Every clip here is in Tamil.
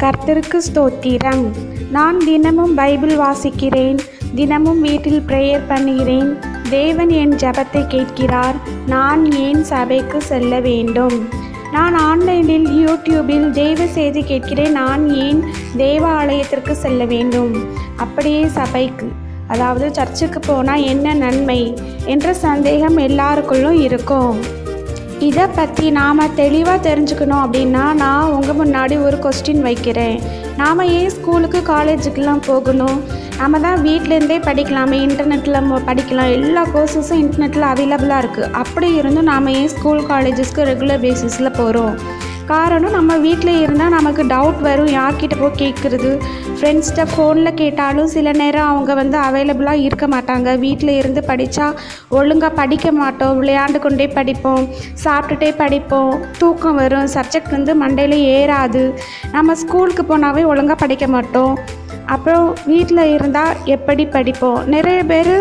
கர்த்தருக்கு ஸ்தோத்திரம். நான் தினமும் பைபிள் வாசிக்கிறேன். தினமும் வீட்டில் ப்ரேயர் பண்ணுகிறேன். தேவன் என் ஜெபத்தை கேட்கிறார். நான் ஏன் சபைக்கு செல்ல வேண்டும்? நான் ஆன்லைனில் யூடியூபில் தேவ செய்தி கேட்கிறேன். நான் ஏன் தேவ ஆலயத்திற்கு செல்ல வேண்டும்? அப்படியே சபைக்கு, அதாவது சர்ச்சுக்கு போனால் என்ன நன்மை என்ற சந்தேகம் எல்லாருக்குள்ளும் இருக்கும். இதை பற்றி நாம் தெளிவாக தெரிஞ்சுக்கணும் அப்படின்னா நான் உங்கள் முன்னாடி ஒரு கொஸ்டின் வைக்கிறேன். நாம் ஏன் ஸ்கூலுக்கு காலேஜுக்கெலாம் போகணும்? நம்ம தான் வீட்டிலேருந்தே படிக்கலாமே, இன்டர்நெட்டில் படிக்கலாம். எல்லா கோர்ஸஸும் இன்டர்நெட்டில் அவைலபிளாக இருக்குது. அப்படி இருந்தும் நாம் ஏன் ஸ்கூல் காலேஜஸ்க்கு ரெகுலர் பேசிஸில் போகிறோம்? காரணம், நம்ம வீட்டில் இருந்தால் நமக்கு டவுட் வரும். யார்கிட்ட போய் கேட்குறது? ஃப்ரெண்ட்ஸ்கிட்ட ஃபோனில் கேட்டாலும் சில நேரம் அவங்க அவைலபிளாக இருக்க மாட்டாங்க. வீட்டில் இருந்து படித்தா ஒழுங்காக படிக்க மாட்டோம். விளையாண்டு கொண்டே படிப்போம், சாப்பிட்டுட்டே படிப்போம், தூக்கம் வரும், சப்ஜெக்ட் மண்டையில் ஏறாது. நம்ம ஸ்கூலுக்கு போனாவே ஒழுங்காக படிக்க மாட்டோம். அப்புறம் வீட்டில் இருந்தால் எப்படி படிப்போம்? நிறைய பேர்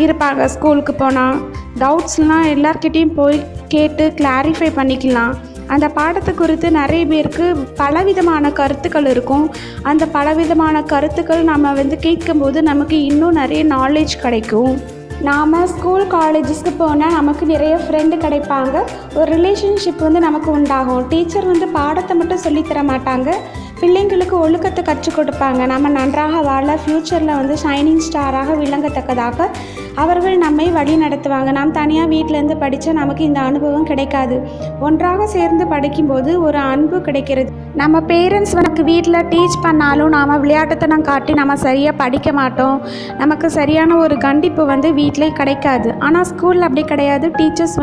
இருப்பாங்க. ஸ்கூலுக்கு போனால் டவுட்ஸ்லாம் எல்லார்கிட்டேயும் போய் கேட்டு கிளாரிஃபை பண்ணிக்கலாம். அந்த பாடத்தை குறித்து நிறைய பேருக்கு பலவிதமான கருத்துக்கள் இருக்கும். அந்த பலவிதமான கருத்துக்கள் நம்ம கேட்கும்போது நமக்கு இன்னும் நிறைய நாலேஜ் கிடைக்கும். நாம் ஸ்கூல் காலேஜஸ்க்கு போனால் நமக்கு நிறைய ஃப்ரெண்டு கிடைப்பாங்க. ஒரு ரிலேஷன்ஷிப் நமக்கு உண்டாகும். டீச்சர் பாடத்தை மட்டும் சொல்லித்தர மாட்டாங்க, பிள்ளைங்களுக்கு ஒழுக்கத்தை கற்றுக் கொடுப்பாங்க. நம்ம நன்றாக வாழ, ஃப்யூச்சரில் ஷைனிங் ஸ்டாராக விளங்கத்தக்கதாக அவர்கள் நம்மை வழி நடத்துவாங்க. நாம் தனியாக வீட்டிலேருந்து படித்தா நமக்கு இந்த அனுபவம் கிடைக்காது. ஒன்றாக சேர்ந்து படிக்கும்போது ஒரு அன்பு கிடைக்கிறது. நம்ம பேரண்ட்ஸ் வீட்டில் டீச் பண்ணாலும் நாம் விளையாட்டுத்தனம் காட்டி நம்ம சரியாக படிக்க மாட்டோம். நமக்கு சரியான ஒரு கண்டிப்பு வீட்டிலே கிடைக்காது. ஆனால் ஸ்கூலில் அப்படி கிடையாது. டீச்சர்ஸ்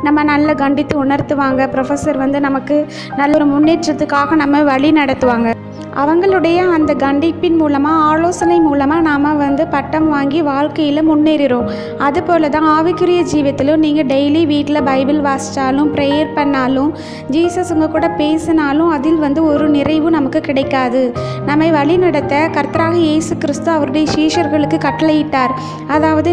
நம்ம நல்ல கண்டித்து உணர்த்துவாங்க. ப்ரொஃபஸர் நமக்கு நல்ல ஒரு முன்னேற்றத்துக்காக நம்ம வழி நடத்துவாங்க. அவங்களுடைய அந்த கண்டிப்பின் மூலமாக, ஆலோசனை மூலமாக நாம் பட்டம் வாங்கி வாழ்க்கையில் முன்னேறுகிறோம். அதுபோல் தான் ஆவிக்குரிய ஜீவியத்திலும் நீங்கள் டெய்லி வீட்டில் பைபிள் வாசித்தாலும், ப்ரேயர் பண்ணாலும், ஜீசஸ் உங்கள் கூட பேசினாலும் அதில் ஒரு நிறைவு நமக்கு கிடைக்காது. நம்மை வழி நடத்த கர்த்தராக இயேசு கிறிஸ்து அவருடைய சீஷர்களுக்கு கட்டளையிட்டார். அதாவது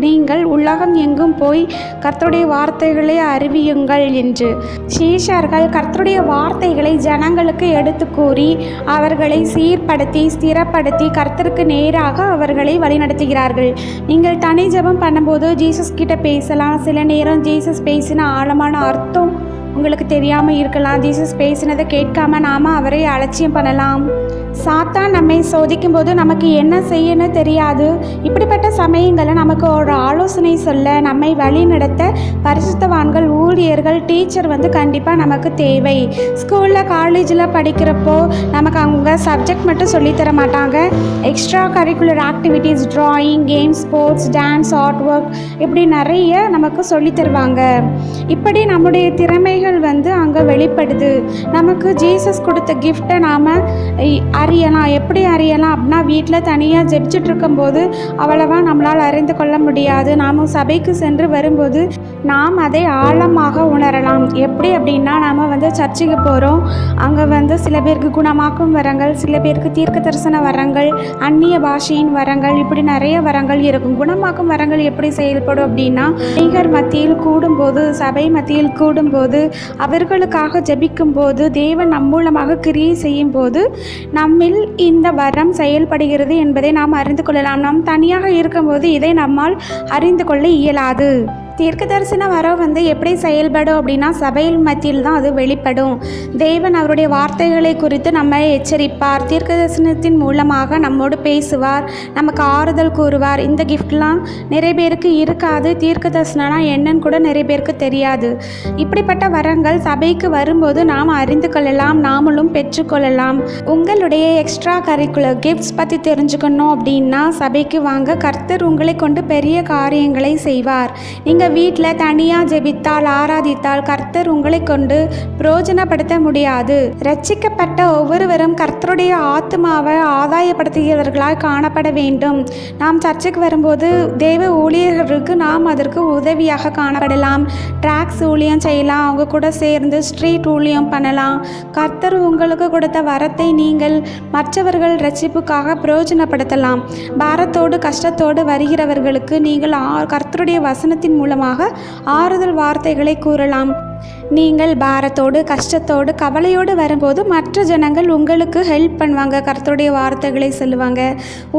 நீங்கள் உலகம் எங்கும் போய் கர்த்தருடைய வார்த்தைகளை அறிவியுங்கள் என்று. சீஷர்கள் கர்த்தருடைய வார்த்தைகளை ஜனங்களுக்கு எடுத்து கூறி அவர்களை சீர்படுத்தி ஸ்திரப்படுத்தி கர்த்தருக்கு நேராக அவர்களை வழிநடத்துகிறார்கள். நீங்கள் தனி ஜெபம் பண்ணும்போது ஜீசஸ் கிட்ட பேசலாம். சில நேரம் ஜீசஸ் பேசின ஆழமான அர்த்தம் உங்களுக்கு தெரியாமல் இருக்கலாம். ஜீசஸ் பேசினதை கேட்காம நாம் அவரை அலட்சியம் பண்ணலாம். சாத்தான் நம்மை சோதிக்கும் போது நமக்கு என்ன செய்யணும் தெரியாது. இப்படிப்பட்ட சமயங்களை நமக்கு ஒரு ஆலோசனை சொல்ல, நம்மை வழி நடத்த பரிசுத்தவான்கள், ஊழியர்கள், டீச்சர் கண்டிப்பாக நமக்கு தேவை. ஸ்கூலில் காலேஜில் படிக்கிறப்போ நமக்கு அவங்க சப்ஜெக்ட் மட்டும் சொல்லித்தர மாட்டாங்க. Extra curricular activities, drawing, games, sports, dance, art work, இப்படி நிறைய நமக்கு சொல்லித்தருவாங்க. இப்படி நம்முடைய திறமைகள் அங்கே வெளிப்படுது. நமக்கு ஜீசஸ் கொடுத்த கிஃப்டை நாம் அறியலாம். எப்படி அறியலாம் அப்படின்னா, வீட்டில் தனியாக ஜெபிச்சுட்டு இருக்கும்போது அவ்வளவா நம்மளால் அறிந்து கொள்ள முடியாது. நாம் சபைக்கு சென்று வரும்போது நாம் அதை ஆழமாக உணரலாம். எப்படி அப்படின்னா, நாம் சர்ச்சுக்கு போகிறோம். அங்கே சில பேருக்கு குணமாக்கும் வரங்கள், சில பேருக்கு தீர்க்க தரிசன வரங்கள், அந்நிய பாஷையின் வரங்கள், இப்படி நிறைய வரங்கள் இருக்கும். குணமாக்கும் வரங்கள் எப்படி செயல்படும் அப்படின்னா, அநேகர் மத்தியில் கூடும்போது, சபை மத்தியில் கூடும்போது, அவர்களுக்காக ஜெபிக்கும் போது, தேவன் நம் மூலமாக கிரியை செய்யும் போது நம்மில் இந்த வரம் செயல்படுகிறது என்பதை நாம் அறிந்து கொள்ளலாம். நாம் தனியாக இருக்கும்போது இதை நம்மால் அறிந்து கொள்ள இயலாது. தீர்க்க தரிசன வரம் எப்படி செயல்படும் அப்படின்னா, சபையில் மத்தியில் தான் அது வெளிப்படும். தேவன் அவருடைய வார்த்தைகளை குறித்து நம்மை எச்சரிப்பார். தீர்க்க தரிசனத்தின் மூலமாக நம்மோடு பேசுவார், நமக்கு ஆறுதல் கூறுவார். இந்த கிஃப்ட்லாம் நிறைய பேருக்கு இருக்காது. தீர்க்க தரிசனம்னா என்னன்னு கூட நிறைய பேருக்கு தெரியாது. இப்படிப்பட்ட வரங்கள் சபைக்கு வரும்போது நாம் அறிந்து கொள்ளலாம், நாமளும் பெற்றுக்கொள்ளலாம். உங்களுடைய எக்ஸ்ட்ரா கரிக்குலர் கிஃப்ட்ஸ் பற்றி தெரிஞ்சுக்கணும் அப்படின்னா சபைக்கு வாங்க. கர்த்தர் உங்களை கொண்டு பெரிய காரியங்களை செய்வார். நீங்கள் வீட்டில் தனியாக ஜெபித்தால், ஆராதித்தால் கர்த்தர் உங்களை கொண்டு பிரயோஜனப்படுத்த முடியாது. ரட்சிக்கப்பட்ட ஒவ்வொருவரும் கர்த்தருடைய ஆத்மாவை ஆதாயப்படுத்துகிறவர்களாய் காணப்பட வேண்டும். நாம் சர்ச்சுக்கு வரும்போது தேவ ஊழியர்களுக்கு நாம் அதற்கு உதவியாக காணப்படலாம். ட்ராக்ஸ் ஊழியம் செய்யலாம், அவங்க கூட சேர்ந்து ஸ்ட்ரீட் ஊழியம் பண்ணலாம். கர்த்தர் உங்களுக்கு கொடுத்த வரத்தை நீங்கள் மற்றவர்கள் ரட்சிப்புக்காக பிரயோஜனப்படுத்தலாம். பாரத்தோடு கஷ்டத்தோடு வருகிறவர்களுக்கு நீங்கள் கர்த்தருடைய வசனத்தின் மூலம் ஆறுதல் வார்த்தைகளை கூறலாம். நீங்கள் பாரத்தோடு, கஷ்டத்தோடு, கவலையோடு வரும்போது மற்ற ஜனங்கள் உங்களுக்கு ஹெல்ப் பண்ணுவாங்க, கர்த்தருடைய வார்த்தைகளை சொல்லுவாங்க.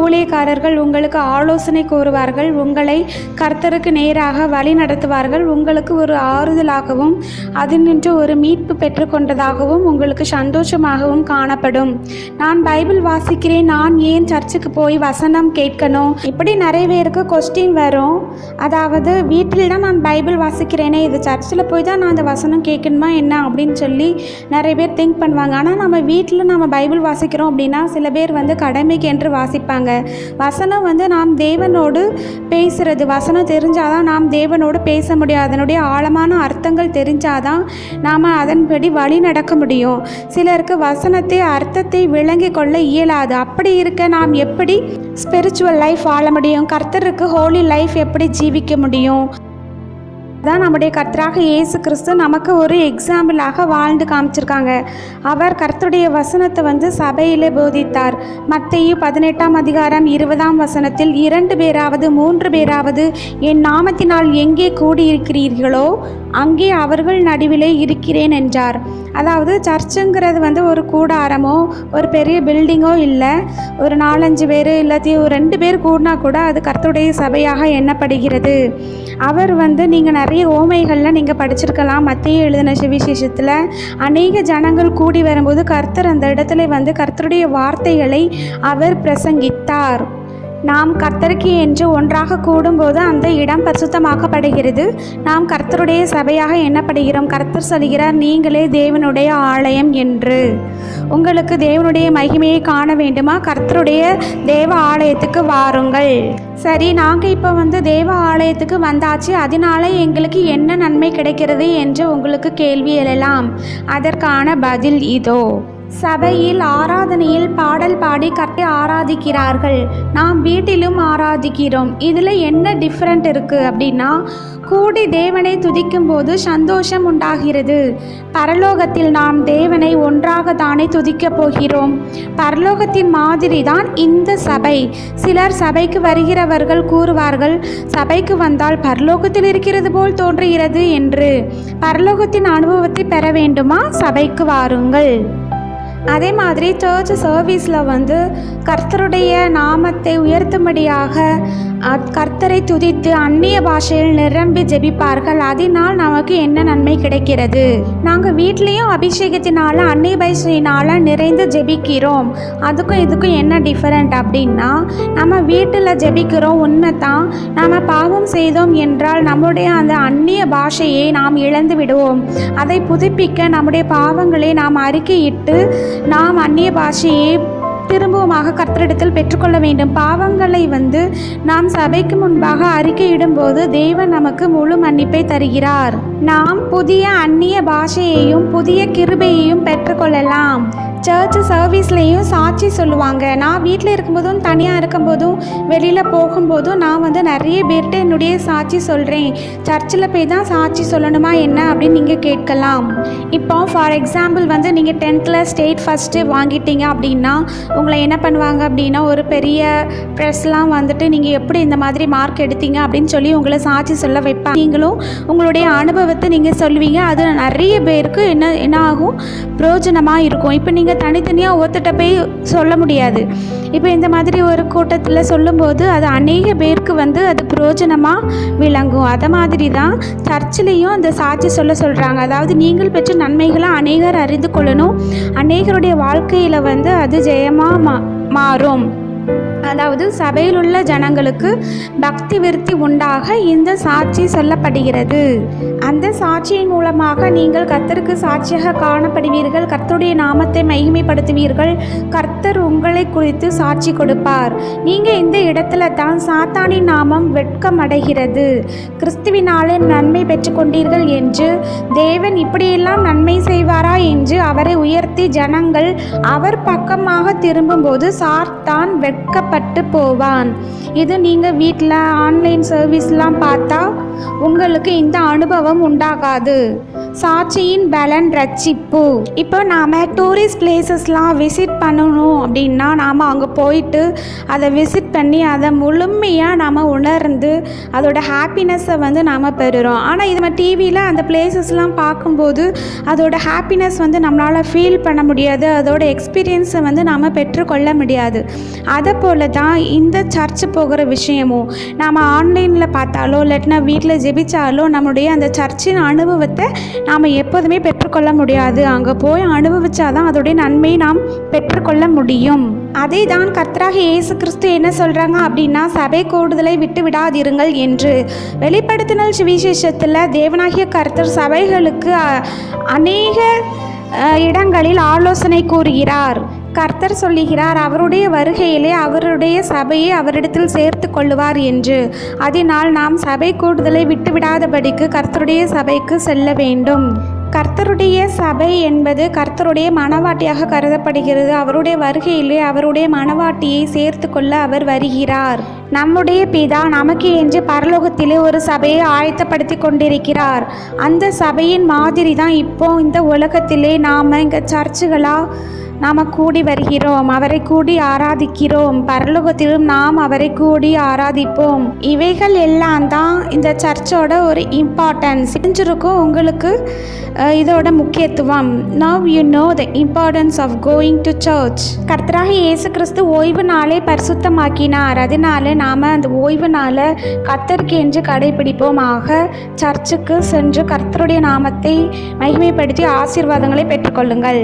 ஊழியக்காரர்கள் உங்களுக்கு ஆலோசனை கூறுவார்கள், உங்களை கர்த்தருக்கு நேராக வழி நடத்துவார்கள். உங்களுக்கு ஒரு ஆறுதலாகவும் அதனின்று ஒரு மீட்பு பெற்றுக்கொண்டதாகவும் உங்களுக்கு சந்தோஷமாகவும் காணப்படும். நான் பைபிள் வாசிக்கிறேன், நான் ஏன் சர்ச்சுக்கு போய் வசனம் கேட்கணும்? இப்படி நிறைய பேருக்கு கொஸ்டின் வரும். அதாவது வீட்டில் தான் நான் பைபிள் வாசிக்கிறேனே, இது சர்ச்சில் போய் தான் நான் அந்த வசனம் கேட்கணுமா என்ன அப்படின்னு சொல்லி நிறைய பேர் திங்க் பண்ணுவாங்க. ஆனால் நம்ம வீட்டில் நம்ம பைபிள் வாசிக்கிறோம் அப்படின்னா சில பேர் கடமைக்கு என்று வாசிப்பாங்க. வசனம் நாம் தேவனோடு பேசுகிறது. வசனம் தெரிஞ்சாதான் நாம் தேவனோடு பேச முடியும். அதனுடைய ஆழமான அர்த்தங்கள் தெரிஞ்சாதான் நாம் அதன்படி வழி நடக்க முடியும். சிலருக்கு வசனத்தை அர்த்தத்தை விளங்கி கொள்ள இயலாது. அப்படி இருக்க நாம் எப்படி ஸ்பிரிச்சுவல் லைஃப் வாழ முடியும்? கர்த்தருக்கு ஹோலி லைஃப் எப்படி ஜீவிக்க முடியும்? தான் நம்முடைய கர்த்தராக இயேசு கிறிஸ்து நமக்கு ஒரு எக்ஸாம்பிளாக வாழ்ந்து காமிச்சிருக்காங்க. அவர் கர்த்தருடைய வசனத்தை சபையிலே போதித்தார். மத்தேயு 18ஆம் அதிகாரம் 20ஆம் வசனத்தில் 2 பேராவது 3 பேராவது என் நாமத்தினால் எங்கே கூடியிருக்கிறீர்களோ அங்கே அவர்கள் நடுவிலே இருக்கிறேன் என்றார். அதாவது சர்ச்சுங்கிறது ஒரு கூடாரமோ ஒரு பெரிய பில்டிங்கோ இல்லை. ஒரு 4-5 பேர் இல்லாட்டி ஒரு 2 பேர் கூடினா கூட அது கர்த்தருடைய சபையாக எண்ணப்படுகிறது. அவர் நீங்கள் நிறைய ஓமைகளில் நீங்கள் படிச்சிருக்கலாம். மத்தேயு எழுதின சுவிசேஷத்தில் அநேக ஜனங்கள் கூடி வரும்போது கர்த்தர் அந்த இடத்துல கர்த்தருடைய வார்த்தைகளை அவர் பிரசங்கித்தார். நாம் கர்த்தருக்கு என்று ஒன்றாக கூடும்போது அந்த இடம் பரிசுத்தமாக்கப்படுகிறது. நாம் கர்த்தருடைய சபையாக எண்ணப்படுகிறோம். கர்த்தர் சொல்கிறார், நீங்களே தேவனுடைய ஆலயம் என்று. உங்களுக்கு தேவனுடைய மகிமையை காண வேண்டுமா? கர்த்தருடைய தேவ ஆலயத்துக்கு வாருங்கள். சரி, நாங்கள் இப்போ தேவ ஆலயத்துக்கு வந்தாச்சு, அதனால எங்களுக்கு என்ன நன்மை கிடைக்கிறது என்று உங்களுக்கு கேள்வி எழலாம். அதற்கான பதில் இதோ. சபையில் ஆராதனையில் பாடல் பாடி கர்த்தரை ஆராதிக்கிறார்கள். நாம் வீட்டிலும் ஆராதிக்கிறோம். இதில் என்ன டிஃப்ரெண்ட் இருக்குது அப்படின்னா, கூடி தேவனை துதிக்கும் போது சந்தோஷம் உண்டாகிறது. பரலோகத்தில் நாம் தேவனை ஒன்றாக தானே துதிக்கப் போகிறோம். பரலோகத்தின் மாதிரி தான் இந்த சபை. சிலர் சபைக்கு வருகிறவர்கள் கூறுவார்கள், சபைக்கு வந்தால் பரலோகத்தில் இருக்கிறது போல் தோன்றுகிறது என்று. பரலோகத்தின் அனுபவத்தை பெற வேண்டுமா? சபைக்கு வாருங்கள். அதே மாதிரி சர்ச் சர்வீஸில் கர்த்தருடைய நாமத்தை உயர்த்தும்படியாக கர்த்தரை துதித்து அந்நிய பாஷையில் நிரம்பி ஜெபிப்பார்கள். அதனால் நமக்கு என்ன நன்மை கிடைக்கிறது? நாங்கள் வீட்லேயும் அபிஷேகத்தினால அந்நிய பாஷையினால் நிறைந்து ஜெபிக்கிறோம். அதுக்கும் இதுக்கும் என்ன டிஃபரெண்ட் அப்படின்னா, நம்ம வீட்டில் ஜெபிக்கிறோம் உண்மை தான். நம்ம பாவம் செய்தோம் என்றால் நம்முடைய அந்த அந்நிய பாஷையை நாம் இழந்து விடுவோம். அதை புதுப்பிக்க நம்முடைய பாவங்களை நாம் அறிக்கையிட்டு நாம் அந்நிய பாஷையை திரும்பவுமாக கர்த்தரிடத்தில் பெற்றுக்கொள்ள வேண்டும். பாவங்களை நாம் சபைக்கு முன்பாக அறிக்கையிடும்போது தேவன் நமக்கு முழு மன்னிப்பை தருகிறார். நாம் புதிய அந்நிய பாஷையையும் புதிய கிருபையையும் பெற்றுக்கொள்ளலாம். சர்ச் சர்வீஸ்லேயும் சாட்சி சொல்லுவாங்க. நான் வீட்டில் இருக்கும்போதும் தனியாக இருக்கும்போதும் வெளியில் போகும்போதும் நான் நிறைய பேர்கிட்ட என்னுடைய சாட்சி சொல்கிறேன். சர்ச்சில் போய் தான் சாட்சி சொல்லணுமா என்ன அப்படின்னு நீங்கள் கேட்கலாம். இப்போ ஃபார் எக்ஸாம்பிள் நீங்கள் 10th ஸ்டேட் ஃபஸ்ட்டு வாங்கிட்டீங்க அப்படின்னா உங்களை என்ன பண்ணுவாங்க அப்படின்னா, ஒரு பெரிய ப்ரெஸ்லாம் நீங்கள் எப்படி இந்த மாதிரி மார்க் எடுத்தீங்க அப்படின்னு சொல்லி உங்களை சாட்சி சொல்ல வைப்பாங்க. நீங்களும் உங்களுடைய அனுபவத்தை நீங்கள் சொல்லுவீங்க. அது நிறைய பேருக்கு என்ன ஆகும், பிரயோஜனமாக இருக்கும். இப்போ நீங்கள் தனித்தனியாக ஒருத்தட்ட போய் சொல்ல முடியாது. இப்போ இந்த மாதிரி ஒரு கூட்டத்தில் சொல்லும்போது அது அநேக பேருக்கு அது பிரயோஜனமாக விளங்கும். அதை மாதிரி தான் சர்ச்சிலையும் அந்த சாட்சி சொல்கிறாங்க. அதாவது நீங்கள் பெற்ற நன்மைகளை அநேகர் அறிந்து கொள்ளணும். அநேகருடைய வாழ்க்கையில் அது ஜெயமாக மாறும். அதாவது சபையில் உள்ள ஜனங்களுக்கு பக்தி விருத்தி உண்டாக இந்த சாட்சி சொல்லப்படுகிறது. அந்த சாட்சியின் மூலமாக நீங்கள் கர்த்தருக்கு சாட்சியாக காணப்படுவீர்கள். கர்த்தருடைய நாமத்தை மகிமைப்படுத்துவீர்கள். கர்த்தர் உங்களை குறித்து சாட்சி கொடுப்பார். நீங்கள் இந்த இடத்துல தான் சாத்தானின் நாமம் வெட்கமடைகிறது. கிறிஸ்துவினாலே நன்மை பெற்றுக்கொண்டீர்கள் என்று தேவன் இப்படியெல்லாம் நன்மை செய்வாரா என்று அவரை உயர்த்தி ஜனங்கள் அவர் பக்கமாக திரும்பும்போது சாத்தான் வெட்கப்பட்டு போவான். இது நீங்கள் வீட்டில் ஆன்லைன் சர்வீஸ்லாம் பார்த்தா உங்களுக்கு இந்த அனுபவம் உண்டாகாது. சாட்சியின் பலன் ரட்சிப்பு. இப்போ நாம் டூரிஸ்ட் பிளேசஸ்லாம் விசிட் பண்ணணும் அப்படின்னா நாம் அங்கே போயிட்டு அதை விசிட் பண்ணி அதை முழுமையாக நாம் உணர்ந்து அதோட ஹாப்பினஸ்ஸை வந்து நாம் பெறுகிறோம். ஆனால் இது நம்ம டிவியில் அந்த பிளேசஸ்லாம் பார்க்கும்போது அதோட ஹாப்பினஸ் வந்து நம்மளால் ஃபீல் பண்ண முடியாது, அதோட எக்ஸ்பீரியன்ஸை வந்து நாம் பெற்றுக்கொள்ள முடியாது. அதை போல தான் இந்த சர்ச்சு போகிற விஷயமும் நாம் ஆன்லைனில் பார்த்தாலோ இல்லாட்டினா வீட்டில் ஜெபிச்சாலோ நம்முடைய அந்த சர்ச்சின் அனுபவத்தை நாம் எப்போதுமே பெற்றுக்கொள்ள முடியாது. அங்கே போய் அனுபவிச்சாதான் அதோடைய நன்மையை நாம் பெற்றுக்கொள்ள முடியும். அதே தான் கர்த்தராகிய இயேசு கிறிஸ்து என்ன சொல்கிறாங்க அப்படின்னா, சபை கூடுதலை விட்டு விடாதிருங்கள் என்று. வெளிப்படுத்தினல் சுவிசேஷத்தில் தேவனாகிய கர்த்தர் சபைகளுக்கு அநேக இடங்களில் ஆலோசனை கூறுகிறார். கர்த்தர் சொல்லுகிறார் அவருடைய வருகையிலே அவருடைய சபையை அவரிடத்தில் சேர்த்து கொள்ளுவார் என்று. அதனால் நாம் சபை கூடுதலை விட்டுவிடாதபடிக்கு கர்த்தருடைய சபைக்கு செல்ல வேண்டும். கர்த்தருடைய சபை என்பது கர்த்தருடைய மணவாட்டியாக கருதப்படுகிறது. அவருடைய வருகையிலே அவருடைய மணவாட்டியை சேர்த்து கொள்ள அவர் வருகிறார். நம்முடைய பிதா நமக்கு என்று பரலோகத்திலே ஒரு சபையை ஆயத்தப்படுத்தி கொண்டிருக்கிறார். அந்த சபையின் மாதிரி தான் இப்போ இந்த உலகத்திலே நாம் இங்கே சர்ச்சுகளாக நாம் கூடி வருகிறோம், அவரை கூடி ஆராதிக்கிறோம். பரலோகத்திலும் நாம் அவரை கூடி ஆராதிப்போம். இவைகள் எல்லாம் தான் இந்த சர்ச்சோட ஒரு இம்பார்ட்டன்ஸ். தெரிஞ்சிருக்கும் உங்களுக்கு இதோட முக்கியத்துவம். Now you know the importance of going to church. கர்த்தராக இயேசு கிறிஸ்து ஓய்வு நாளை பரிசுத்தமாக்கினார். அதனால நாம் அந்த ஓய்வு நாளை கர்த்தருக்கு என்று கடைபிடிப்போம். ஆக சர்ச்சுக்கு சென்று கர்த்தருடைய நாமத்தை மகிமைப்படுத்தி ஆசீர்வாதங்களை பெற்றுக்கொள்ளுங்கள்.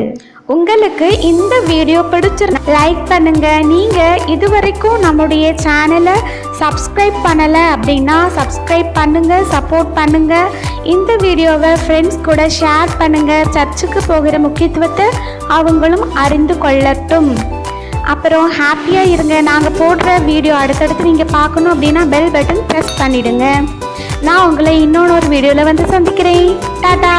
உங்களுக்கு இந்த வீடியோ பிடிச்சிருந்தா லைக் பண்ணுங்க. நீங்கள் இதுவரைக்கும் நம்முடைய சேனலை சப்ஸ்கிரைப் பண்ணலை அப்படின்னா சப்ஸ்கிரைப் பண்ணுங்க, சப்போர்ட் பண்ணுங்க. இந்த வீடியோவை ஃப்ரெண்ட்ஸ் கூட ஷேர் பண்ணுங்க. சர்ச்சுக்கு போகிற முக்கியத்துவத்தை அவங்களும் அறிந்து கொள்ளட்டும். அப்புறம் ஹாப்பியாக இருங்க. நாங்கள் போடுற வீடியோ அடுத்தடுத்து நீங்கள் பார்க்கணும் அப்படின்னா பெல் பட்டன் ப்ரெஸ் பண்ணிவிடுங்க. நான் உங்களை இன்னொன்று ஒரு வீடியோவில் வந்து சந்திக்கிறேன். டாடா.